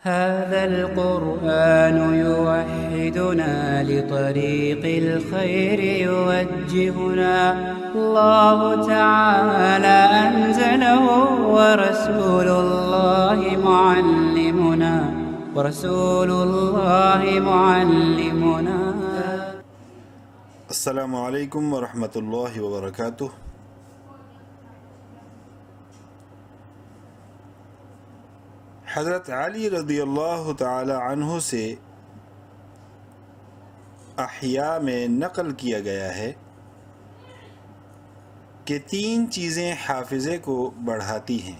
هذا القرآن يوحدنا لطريق الخير يوجهنا الله تعالى أنزله ورسول الله معلمنا. السلام علیکم ورحمۃ اللہ وبرکاتہ. حضرت علی رضی اللہ تعالی عنہ سے احیاء میں نقل کیا گیا ہے کہ 3 چیزیں حافظے کو بڑھاتی ہیں: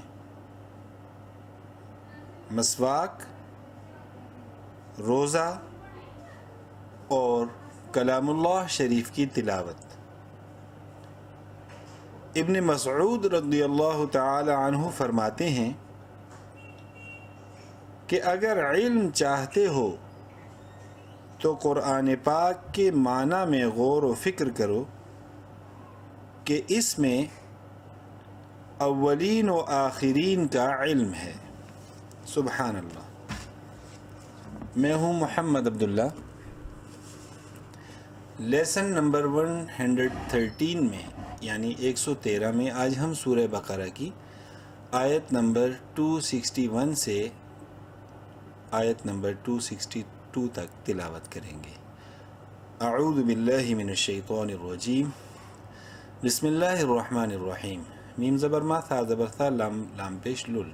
مسواک، روزہ اور کلام اللہ شریف کی تلاوت. ابن مسعود رضی اللہ تعالی عنہ فرماتے ہیں کہ اگر علم چاہتے ہو تو قرآن پاک کے معنی میں غور و فکر کرو کہ اس میں اولین و آخرین کا علم ہے. سبحان اللہ. میں ہوں محمد عبداللہ. لیسن نمبر 113 میں یعنی 113 میں آج ہم سورہ بقرہ کی آیت نمبر 261 سے آیت نمبر 262 تک تلاوت کریں گے. اعوذ باللہ من الشیطان الرجیم. بسم اللہ الرحمن الرحیم. میم زبر ما، ثا زبر ثا، لام پیش لل.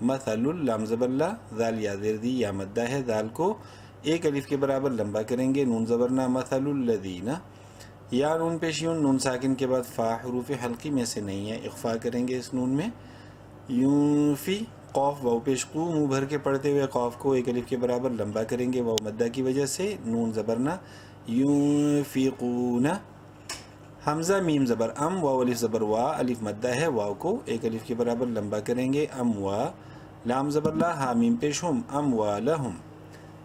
مثل، لام زبر لا، ذال یا زیر دی یا مدہ ہے، ذال کو 1 الف کے برابر لمبا کریں گے. نون زبر نا، مثل الذین، یا نون پیش یون، نون ساکن کے بعد فا حروف حلقی میں سے نہیں ہے، اخفا کریں گے اس نون میں. یونفی، قوف واو پیش قو، منہ بھر کے پڑھتے ہوئے قوف کو 1 الف کے برابر لمبا کریں گے واو مدہ کی وجہ سے. نون زبر نا، یونفقون. حمزہ میم زبر ام، واو الف زبر وا، الف مدہ ہے، واو کو 1 الف کے برابر لمبا کریں گے. ام وا. لام زبر لا، ہا میم پیش ہم، ام وا لہم.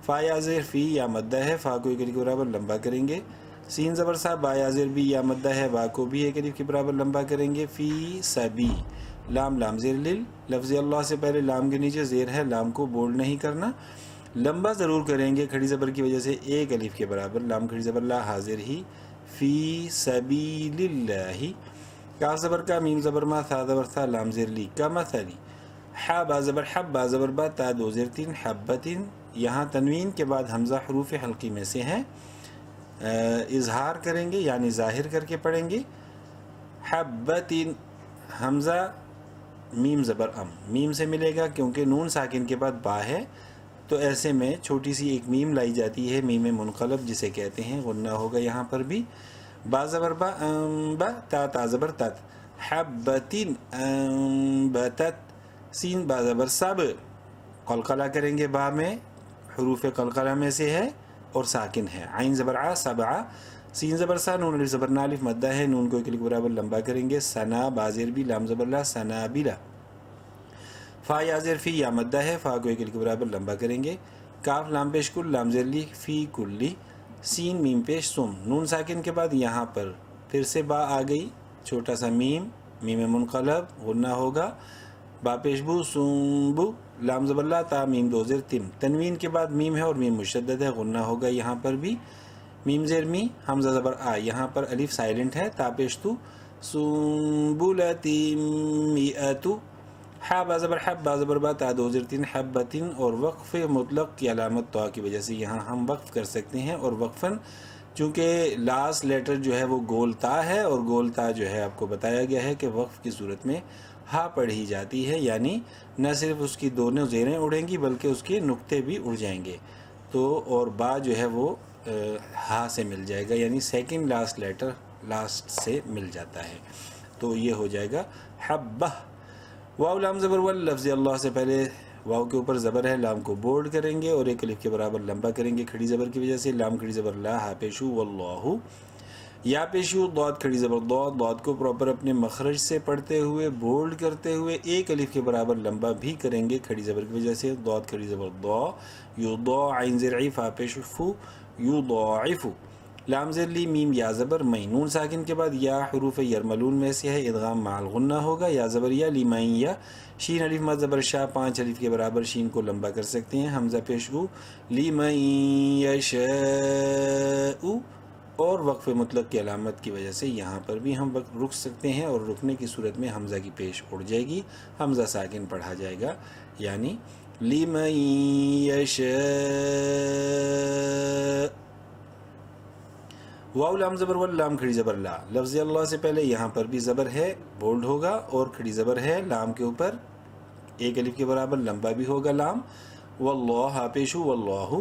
فا یا زیر فی، یا مدہ ہے، فا کو 1 الف کے برابر لمبا کریں گے. سین زبر سا، با یا زیر بی، یا مدہ ہے، با کو بھی 1 الف کے برابر لمبا کریں گے. فی سبی. لام زیر لل، لفظ اللہ سے پہلے لام کے نیچے زیر ہے، لام کو بولڈ نہیں کرنا، لمبا ضرور کریں گے کھڑی زبر کی وجہ سے 1 الف کے برابر. لام کھڑی زبر لا، حاضر ہی. فی سبیل اللہ. کاف زبر کا، میم زبر ما، ثا زبر ثا، لام زیر لی. کا مثلی. حا با زبر حب، با زبر با، تا 2 زیر 3، حبتن. یہاں تنوین کے بعد حمزہ حروف حلقی میں سے ہیں، اظہار کریں گے یعنی ظاہر کر کے پڑھیں گے. حبتن. حمزہ میم زبر ام، میم سے ملے گا کیونکہ نون ساکن کے بعد با ہے، تو ایسے میں چھوٹی سی ایک میم لائی جاتی ہے، میم منقلب جسے کہتے ہیں. غنہ ہوگا یہاں پر بھی. با زبر با، با، تا زبر تت. حبتن انبتت. سین با زبر سب، قلقلہ کریں گے با میں، حروف قلقلہ میں سے ہے اور ساکن ہے. عین زبر ع، سبع. سین زبر سا، نون الف زبر نا، الف مدہ ہے، نون کو 1 الف کے برابر لمبا کریں گے. ثنا با زیر بھی، لام زبر لا، ثنابلا. فا یا زیر فی، یا مدہ ہے، فا کو 1 الف کے برابر لمبا کریں گے. کاف لام پیش کل، لام زیر لی، فی کلی. سین میم پیش سم، نون ساکن کے بعد یہاں پر پھر سے با آ گئی، چھوٹا سا میم، میم منقلب، غنہ ہوگا. با پیش بو، سنبو. لام زبر لا، تا میم 2 زیر تم. تنوین کے بعد میم ہے اور میم مشدد ہے، غنہ ہوگا یہاں پر بھی. میم زیر می، حمزہ زبر آ، یہاں پر الف سائلنٹ ہے، تا پیش تو. سنبلتی میئتو. حا با زبر حب، با زبر با، تا 2 زیر 3، حبتن. اور وقف مطلق کی علامت تو کی وجہ سے یہاں ہم وقف کر سکتے ہیں، اور وقفاً چونکہ لاسٹ لیٹر جو ہے وہ گول تا ہے، اور گول تا جو ہے آپ کو بتایا گیا ہے کہ وقف کی صورت میں ہا پڑھی جاتی ہے، یعنی نہ صرف اس کی دونوں زیریں اڑیں گی بلکہ اس کے نقطے بھی اڑ جائیں گے. تو اور با جو ہے وہ ہا سے مل جائے گا، یعنی سیکنڈ لاسٹ لیٹر لاسٹ سے مل جاتا ہے، تو یہ ہو جائے گا حبہ. واو لام زبر ول، لفظ اللہ سے پہلے واو کے اوپر زبر ہے، لام کو بولڈ کریں گے اور 1 الف کے برابر لمبا کریں گے کھڑی زبر کی وجہ سے. لام کھڑی زبر لا، ہا پیشو واللہ. یا پیشو، ضاد کھڑی زبر ضاد، ضاد کو پراپر اپنے مخرج سے پڑھتے ہوئے بولڈ کرتے ہوئے 1 الف کے برابر لمبا بھی کریں گے کھڑی زبر کی وجہ سے. ضاد کھڑی زبر ضا. یضاع، عین زیر ع، فا پیش فو، یضاعف. لام زیر لی میم یا زبر میں، نون ساکن کے بعد یا حروف یرملون میں سے ہے، ادغام مع الغنہ ہوگا، یا زبر یا لیمین یا، شین الف مد زبر شاہ 5 الف کے برابر شین کو لمبا کر سکتے ہیں، حمزہ پیش او، لیمن یشاء، اور وقف مطلق کی علامت کی وجہ سے یہاں پر بھی ہم رک سکتے ہیں، اور رکنے کی صورت میں حمزہ کی پیش اڑ جائے گی، حمزہ ساکن پڑھا جائے گا، یعنی لیمن یشاء۔ واو لام زبر واللام کھڑی زبر لا، لفظ اللہ سے پہلے یہاں پر بھی زبر ہے، بولڈ ہوگا، اور کھڑی زبر ہے لام کے اوپر 1 الف کے برابر لمبا بھی ہوگا لام، واللہ پیشو واللہ،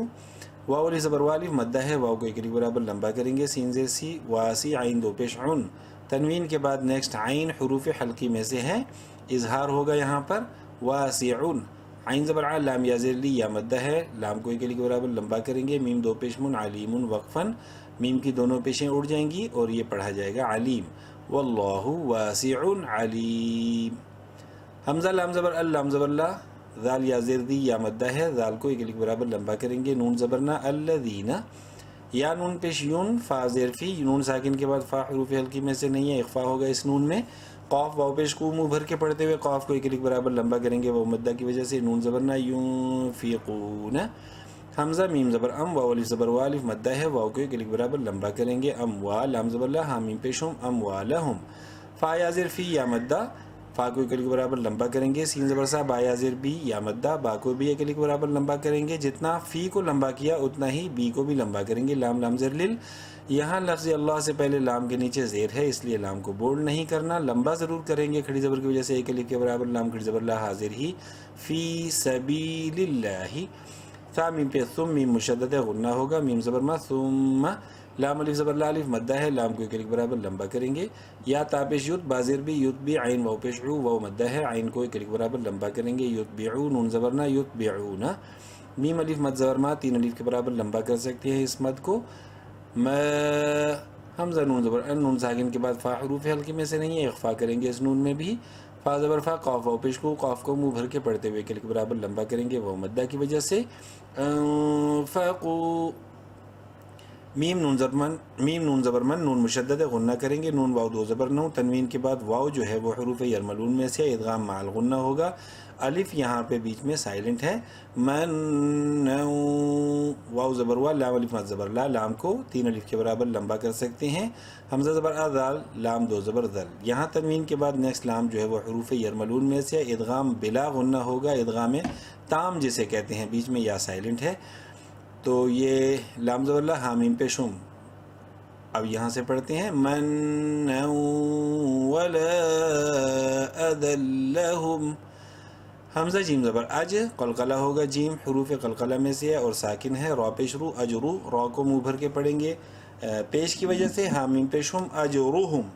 واو الف زبر والف مدہ ہے، واو کو 1 الف برابر لمبا کریں گے، سین زیر سی، واسی عین 2 پیش عن، تنوین کے بعد نیکسٹ عین حروف حلقی میں سے ہے، اظہار ہوگا یہاں پر، واسعون، عین زبر ع لام یا زیر لی یا مدہ ہے، لام کو 1 الف کے برابر لمبا کریں گے، میم 2 پیش من، علیم وقفن، میم کی دونوں پیشیں اڑ جائیں گی اور یہ پڑھا جائے گا علیم، واللہ واسع علیم۔ حمزہ لام زبر اللام زبر لا، ذال یا زیر دی یا مدہ ہے، ذال کو 1 الف کے برابر لمبا کریں گے، نون زبرنا الذین، یا نون پیش یون، فا زیر فی، نون ساکن کے بعد فا حروف حلقی میں سے نہیں ہے، اخفا ہوگا اس نون میں، قاف واو پیش کو منہ بھر کے پڑھتے ہوئے قاف کو 1 الف کے برابر لمبا کریں گے، وہ مدہ کی وجہ سے، نون زبرنا ينفقون، حمزہ میم زبر ام، واو الف زبر والف مدہ ہے، واو کو 1 الف کے برابر لمبا کریں گے، اموا لام زبر لا ہا میم پیش ہم، اموالہم، فا یا زیر فی یا مدہ، فا کو 1 الف کے برابر لمبا کریں گے، سین زبر سا با یا زیر بی یا مدہ، با کو بھی 1 الف کے برابر لمبا کریں گے، جتنا فی کو لمبا کیا اتنا ہی بی کو بھی لمبا کریں گے، لام لام زیر لل، یہاں لفظ اللہ سے پہلے لام کے نیچے زیر ہے، اس لیے لام کو بولڈ نہیں کرنا، لمبا ضرور کریں گے کھڑی زبر کی وجہ سے، 1 الف کے برابر لام کھڑی زبر لا حاضر ہی، فی سبیل اللہ، ثا میم پہ ثم میم مشدد غنہ ہوگا، میم زبر ما ثم، لام الف زبر لا الف مدہ ہے، لام کو 1 الف کے برابر لمبا کریں گے، یا تا پیش یوت بازر بھی یوت بھی، عین واو پیش عو، واو مدہ ہے، عین کو 1 الف کے برابر لمبا کریں گے، یتبعو نون زبرنا یتبعون، میم الف مد زبر ما 3 الف کے برابر لمبا کر سکتے ہیں اس مد کو، حمزہ نون زبر ان، نون ساکن کے بعد فا حروف حلقی میں سے نہیں ہے، اخفا کریں گے اس نون میں بھی، فا زبر فا قاف واو پیش کو، قاف کو منہ بھر کے پڑھتے ہوئے 1 الف کے برابر لمبا کریں گے، وہ مدہ کی وجہ سے، انفقوا، میم نون زبر من، نون مشدد غنہ کریں گے، نون واو 2 زبر نو، تنوین کے بعد واو جو ہے وہ حروف یرملون میں سے، ادغام مع الغنہ ہوگا، الف یہاں پہ بیچ میں سائلنٹ ہے، من، واو زبر وا، لام الف مد زبر لا، لام کو 3 الف کے برابر لمبا کر سکتے ہیں، حمزہ زبر آ ذال، لام 2 زبر ذل، یہاں تنوین کے بعد نیکسٹ لام جو ہے وہ حروف یرملون میں سے، ادغام بلا غنہ ہوگا، ادغام تام جسے کہتے ہیں، بیچ میں یا سائلنٹ ہے، تو یہ لام زبر لا ہا میم پیش ہم، اب یہاں سے پڑھتے ہیں، من ولا اذلہم، حمزہ جیم زبر اج، قلقلہ ہوگا، جیم حروف قلقلہ میں سے ہے اور ساکن ہے، را پیش رو، اجرو، را کو منہ بھر کے پڑھیں گے پیش کی وجہ سے، ہا میم پیش ہم، اجروہم،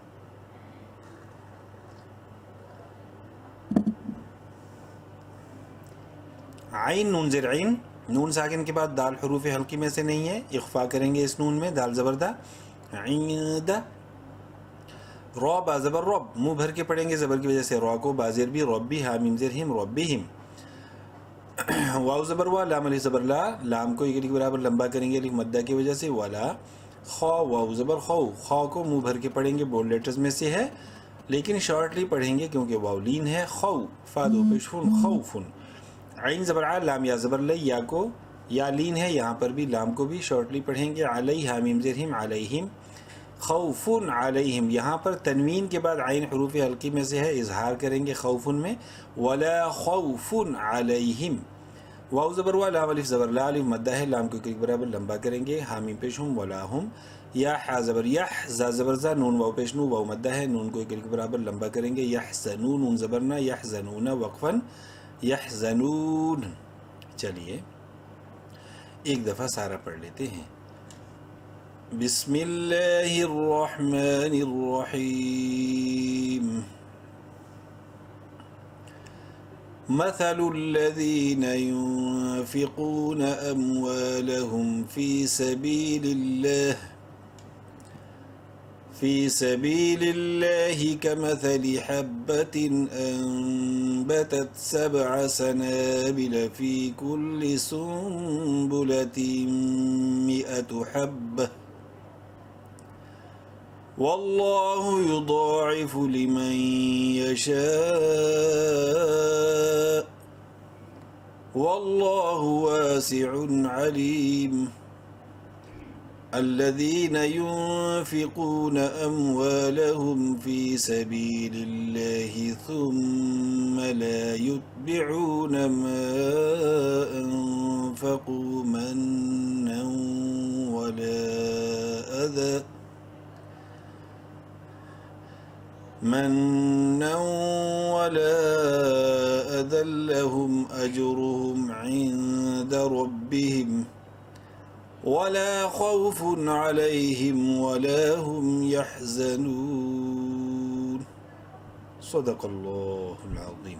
عین نون زیر عین، نون ساکن کے بعد دال حروف حلقی میں سے نہیں ہے، اخفا کریں گے اس نون میں، دال زبردہ، عند، را با زبر رب، منہ بھر کے پڑھیں گے زبر کی وجہ سے، را کو بازر بھی، ربی ہا میم زیر ہم، ربہم، واو زبر وا، لام الف زبر لا، لام کو 1 الف کے برابر لمبا کریں گے الف مدہ کی وجہ سے، ولا، خا واو زبر خو، خا کو منہ بھر کے پڑھیں گے، بولڈ لیٹرز میں سے ہے لیکن شارٹلی پڑھیں گے کیونکہ واو لین ہے، خو، فا 2 پیش فن، خوفن، عین زبر ع، لام یا زبر لئی، یا کو یا لین ہے، یہاں پر بھی لام کو بھی شارٹلی پڑھیں گے، علیہ ہا میم زیر ہم، علیہم، خوف علیہم، یہاں پر تنوین کے بعد عین حروف حلقی میں سے ہے، اظہار کریں گے خوفن میں، ولا خوف علیہم، واو زبر وا، لام الف زبر لا، الف مدہ ہے، لام کو 1 الف کے برابر لمبا کریں گے، ہا میم پیش ہم، ولا ہم، یا حا زبر یح، زا زبر زا، نون واو پیش نو، واو مدہ ہے، نون کو 1 الف کے برابر لمبا کریں گے، یحزنون، نون زبرنا یحزنون وقفن، یحزنون۔ چلیے ایک دفعہ سارا پڑھ لیتے ہیں، بسم اللہ الرحمن الرحیم، مثل الذين ينفقون أموالهم في سبيل الله كمثل حبة أنبتت 7 سنابل في كل سنبلة 100 حبة والله يضاعف لمن يشاء والله واسع عليم. الذين ينفقون أموالهم في سبيل الله ثم لا يتبعون ما أنفقوا منا ولا أذى لهم أجرهم عند ربهم ولا خوف عليهم ولا هم يحزنون. صدق الله العظيم.